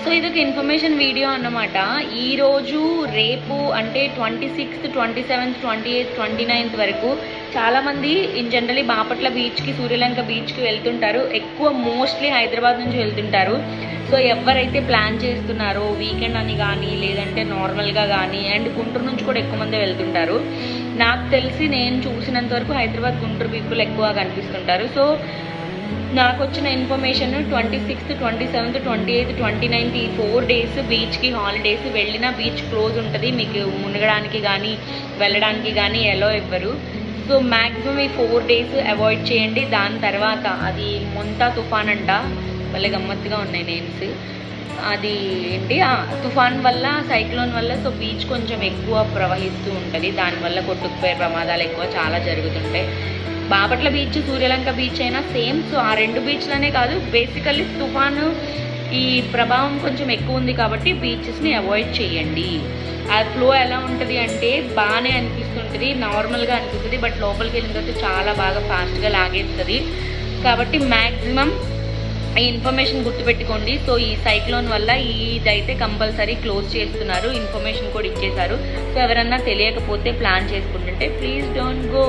So ఇదొక information video అన్నమాట. ఈరోజు రేపు అంటే 26th, 27th, 28th, 29th వరకు చాలామంది జనరలీ బాపట్ల బీచ్కి, సూర్యలంక బీచ్కి వెళ్తుంటారు. ఎక్కువ మోస్ట్లీ హైదరాబాద్ నుంచి వెళ్తుంటారు. సో ఎవరైతే ప్లాన్ చేస్తున్నారో వీకెండ్ అని కానీ లేదంటే నార్మల్గా కానీ, అండ్ గుంటూరు నుంచి కూడా ఎక్కువ మంది వెళ్తుంటారు. నాకు తెలిసి నేను చూసినంత వరకు హైదరాబాద్, గుంటూరు పీపుల్ ఎక్కువ కనిపిస్తుంటారు. సో నాకు వచ్చిన information 26th, 27th, 28th, 29th ఈ 4 days బీచ్కి హాలిడేస్. వెళ్ళిన బీచ్ క్లోజ్ ఉంటుంది, మీకు మునగడానికి కానీ వెళ్ళడానికి కానీ ఎలో ఇవ్వరు. సో మ్యాక్సిమం ఈ 4 days అవాయిడ్ చేయండి. దాని తర్వాత అది మొంతా తుఫాన్ అంట, భలే గమ్మత్తుగా ఉన్నాయి నేమ్స్. అది ఏంటి తుఫాన్ వల్ల, సైక్లోన్ వల్ల సో బీచ్ కొంచెం ఎక్కువ ప్రవహిస్తూ ఉంటుంది. దానివల్ల కొట్టుకుపోయే ప్రమాదాలు ఎక్కువ చాలా జరుగుతుంటాయి. బాపట్ల బీచ్, సూర్యలంక బీచ్ అయినా సేమ్. సో ఆ 2 బీచ్లనే కాదు, బేసికల్లీ తుఫాను ఈ ప్రభావం కొంచెం ఎక్కువ ఉంది కాబట్టి బీచెస్ని అవాయిడ్ చేయండి. ఆ ఫ్లో ఎలా ఉంటుంది అంటే బాగానే అనిపిస్తుంటుంది, నార్మల్గా అనిపిస్తుంది, బట్ లోపలికి వెళ్ళిన తర్వాత చాలా బాగా ఫాస్ట్గా లాగేస్తుంది. కాబట్టి మ్యాక్సిమం ఈ ఇన్ఫర్మేషన్ గుర్తుపెట్టుకోండి. సో ఈ సైక్లోన్ వల్ల ఇదైతే కంపల్సరీ క్లోజ్ చేస్తున్నారు, ఇన్ఫర్మేషన్ కూడా ఇచ్చేశారు. సో ఎవరన్నా తెలియకపోతే ప్లాన్ చేసుకుంటుంటే ప్లీజ్ డోంట్ గో.